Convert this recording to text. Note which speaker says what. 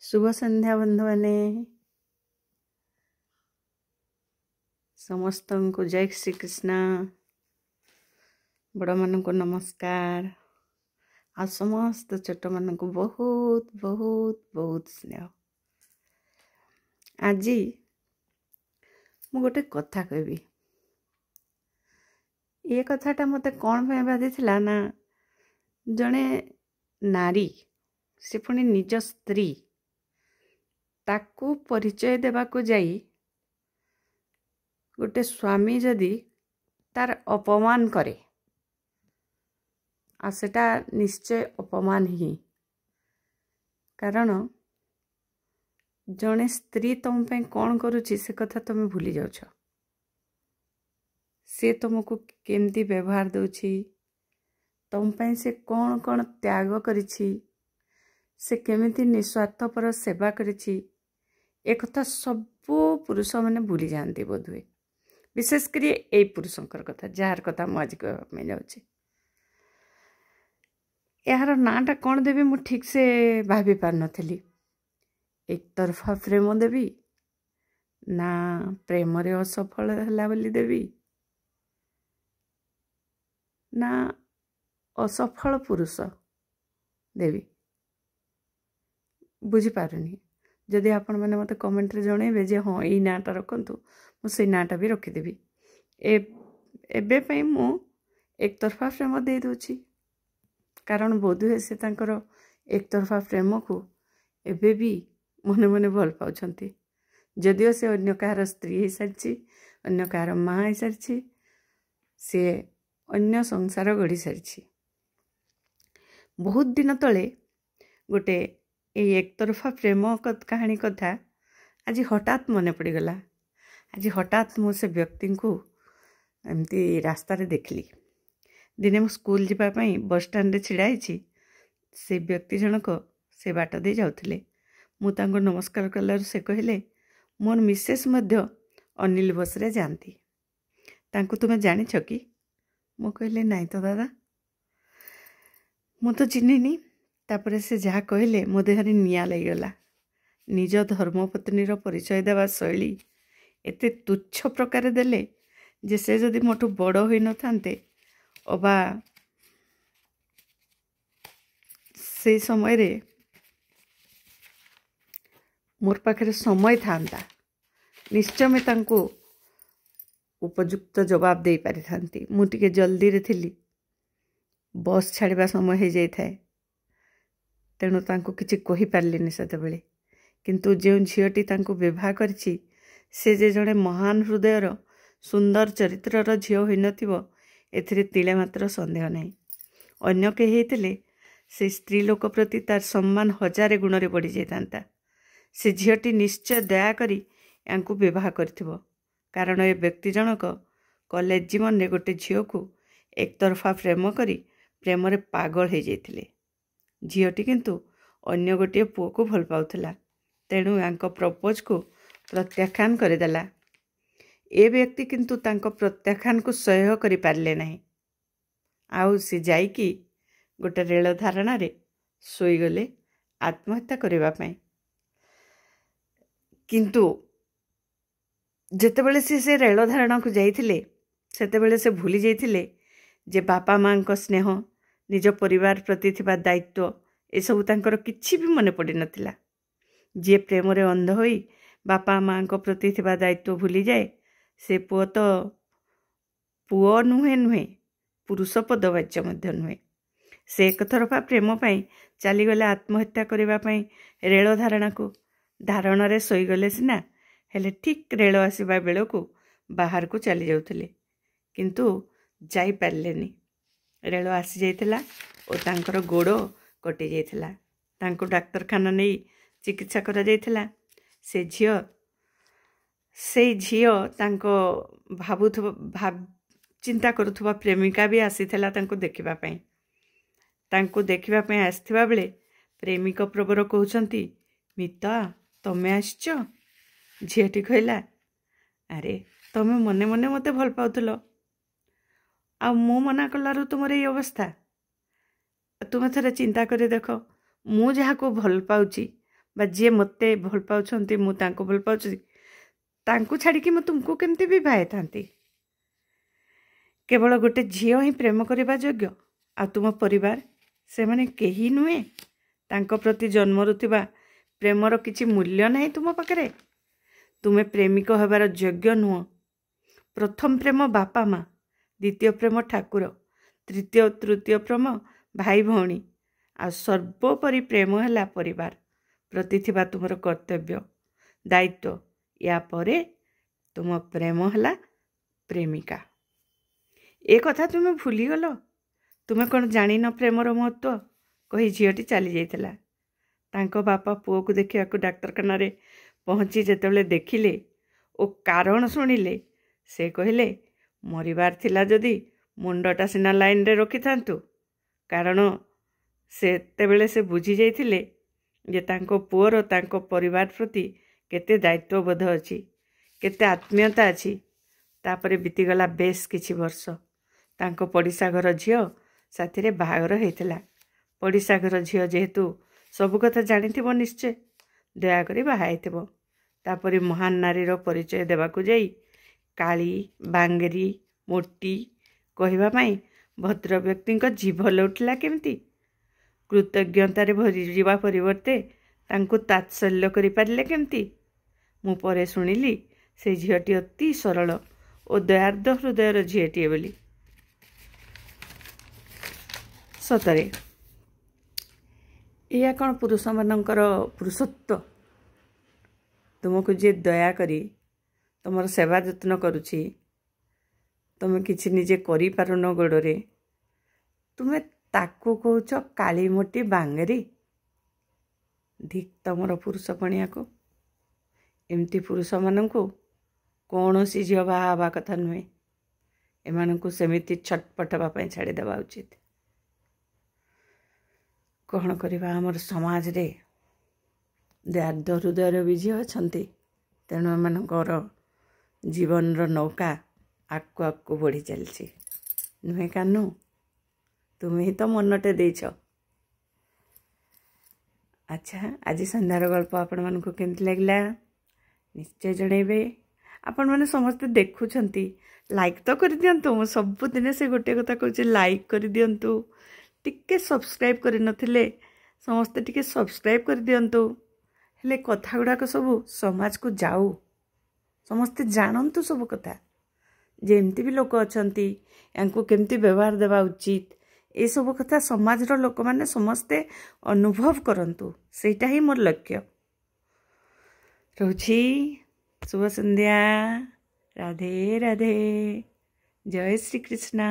Speaker 1: शुभ संध्या बंधु मैंने समस्त को जय श्री कृष्ण बड़ मान को नमस्कार आ समस्त छोट मान को बहुत बहुत बहुत स्नेह। आज मु गोटे कथा कहबी। ये कथाटा मते कौन पे बाधी थिला ना जड़े नारी से पुणी निज स्त्री ताकू परिचय देवाकू जाई गोटे स्वामी जदि तार अपमान करे आ सेटा निश्चय अपमान ही। कारण जड़े स्त्री तुम पे कौन करुची से कथा तुम भूली जाउछ। से तुमको केमती व्यवहार दउछि, तुम पे से कौन कौन त्याग करिछि, से केमिति निस्वार्थपर सेवा करिछि, एक कथा सब पुरुष मैंने भूली जाती बोधुए। विशेषकर यही पुरुषंकर कथा जार कथा मु आज कहवाई जाऊँगी। यार नाटा कौन देवी मु ठीक से भाभी पार नथली। एक तरफा प्रेम देवी ना प्रेम रे असफल हला बोली देवी ना असफल पुरुष देवी बुझी पारुनी। जदि आपण मैंने मत कमेंट रे जणेबे जे हाँ यही नाटा रखंतु मुझे नाटा भी रखीदेवी। एबे पई मु एक तरफा प्रेम दे दूची। कारण बोधुए से तांकर एक तरफा प्रेम को एबे भी मने मने भल पाउछंती। जदिओ से अन्य कहार स्त्री हो सारी, अन्य कहार माँ हो सारी, से अन्य संसार गढ़ी सारी। बहुत दिन तले गोटे एक तरफा प्रेम कहानी कथा आज हठात मन पड़गला। आज हठात मु से व्यक्ति को एमती रास्ता रे देखली। दिने मु स्कूल जीवाई बस स्टाण्ड छिड़ाई से व्यक्ति जनक से बाट दे जाउथिले। मु तांको नमस्कार कलार से कहले मोर मिसेस मध्य अनिल बस रे जानती, तांको तुमे जानिछ कि? मु कहले नाई तो दादा मु तो चिन्हिनी। तापरे से जहा कहले मो देहरे निया लईगला। निज धर्मपत्नीर परिचय देवा शैली एते तुच्छ प्रकार देले जे से जदि मोठू बड़ होई न थांते अबा से समय रे मोर पाखरे समय थांता निश्चय में तांको उपयुक्त जवाब दे पारि थांती। मु टिके जल्दी रे थिली, बस छाड़िबा समय हो जाई थाए, तेणु तांको किछि कहि पारलिनी सेते बेले। किंतु जे झीटी तांको विवाह करछि से जे जड़े महान हृदयर सुंदर चरित्रर झील हो नथिबो एथिरे तिले मात्र संदेह नहीं। अन्य केही हेतिले से स्त्री लोक प्रति तार सम्मान हजार गुण बढ़ी जाता। से झीटी निश्चय दया करी यांकु विवाह करथिबो। कारण ए व्यक्ति जनक कॉलेज जीवन रे गोटे झील को एक तरफा प्रेम करी प्रेम रे पागल हो जाइथिले। झीटी किंतु अन्य गोटे पुओ को भल पाउथला, तेणु यांको प्रपोज को प्रत्याख्यान करदेला। ए व्यक्ति किंतु तांको प्रत्याख्यान को सह्य करि पारले नहीं। आउ से जाइकी गोटे रेल धारणा रे सोई गले आत्महत्या करबा पई। किंतु जेतेबेले से रेल धारणा को जाइथिले सेतेबेले से भूली जाइथिले जे बापा माँ को स्नेह, निज परिवार प्रति थिबा दायित्व ए सब तांकर किछि भी मने पड़ी नथिला। जे प्रेम रे अंध होई बापा माँ को प्रति थिबा दायित्व भूली जाए से पुओ तो पुओ नुहे नुहे पुरुष पदवाच्य मध्य नुहे। से एक तरफा प्रेम पाई चलीगले आत्महत्या करबा पई रेल धारणा को धारण रे सोई गले सिना, हेले ठीक रेल आसीबा बेल को बाहर को चली जाउथले किंतु जाई पारलेनी। रेल आसी जाइथिला और तांकर गोड़ कटि जाइथिला। तांको डाक्तरखाना नहीं चिकित्सा करा जाइथिला। से झियो तांको चिंता करुथुबा प्रेमिका भी आसीथिला तांको देखिबा पई। तांको देखिबा पई आस्थिबा बेले प्रेमिक प्रबर कहउछंती मिता तमे आछछ? झीटी कहला अरे तमे मने मने मते भल पाउथलो आ मु मना कलारु तुमर ये अवस्था। तुमे थरे चिंता करे देख मु जहा को भल पाउची बा जी मते भल पाउछंती मु तांको भल पाउछि तांको छाड़ी कि मु तुमको केमती भी भाई थांती केवल गोटे झियो ही प्रेम करबा योग्य आ तुम परिवार से माने केही नुहे तांको प्रति जन्मरु थिबा प्रेमर किछि मूल्य नाही तुम पाखरे तुमे प्रेमिक हेबार योग्य नुह प्रथम प्रेम बापा माँ द्वितीय प्रेम ठाकुर तृतीय प्रेम भाई भौणी आ सर्वोपरि प्रेम है परिवार प्रति थिबा तुमर कर्तव्य दायित्व या परे तुम प्रेम है प्रेमिका ए कथा तुम भूली गल तुमे कौन जानी न प्रेमर महत्व कही झीटी चली जाइथिला तांको बापा पुओ को देखा डाक्तरखाना रे पहुँची जेतेबेले देखिले ओ कारण शुणिले से कहले मरिबार थिला जदि मुंडटा सिना लाइन रे रखि थांतु कारण सेतेबेले से बुझी जाइथिले जे तांको पुओर तांको परिवार प्रति केते दायित्वबोध अछि केते आत्मीयता अछि तापरे बीतीगला बेस किछि वर्ष तांको पड़िशा घर झियो साथी रे बाहागर हेतिला पड़िशा घर झियो जेहेतु सब कथा जानिथिबो निश्चय दया करी बाहाइथिबो तापरे महान नारीर परिचय देबाकू जाई काली बांगेरी मोटी कहवा पाई भद्र व्यक्ति जीभ लौटिला केमती कृतज्ञतारे भरी जीवा परिवर्ते तांको तात्सल्य करि पारिले केमती मु परे शुणिली से झीटी अति सरल और दयार्द हृदयर झीटीए बोली सतरे या कौन पुरुष मानकर पुरुषत्व तुमको जी दया करी तुम सेवा जत्न करुछि तुम किछि निजे करि पारुन गोड़े तुमे ताकू कहूच काली मोटी बांगेरी धिक तुमर पुरुष पणिया को एमती पुरुष मानू कौन सी झील बाहा कथा नुहे एमानंकु सेमिति छटपट हाँपाई छाड़ीदेवा उचित कौन करवा आमर समाज रे दयार्द हृदय भी झील अच्छा तेणु एमनकर जीवन नौका आगु आगु बढ़ी चलछि नुहे कानू तुम्हें ही तो मनटे देछ। अच्छा आज संध्यार गल्प आपण मानक केमती लगला निश्चय जनइबे आपण माने समस्त देखुछंती लाइक तो कर दियंतु मु सबुदिने से गोटे कथा कहूँ लाइक कर दियंतु टिके सब्सक्राइब कर नथिले समस्त टिके सब्सक्राइब कर दियंतु हेले कथा गुड़ाक सब समाज को जाऊ समस्ते जानतु सब कथा जेमती भी लोक अछंती यांको केमती व्यवहार देवा उचित ये सब कथा समाज रो लोक माने समस्ते अनुभव करंतु सेटा ही मोर लक्ष्य रोची शुभ संध्या राधे राधे जय श्री कृष्णा।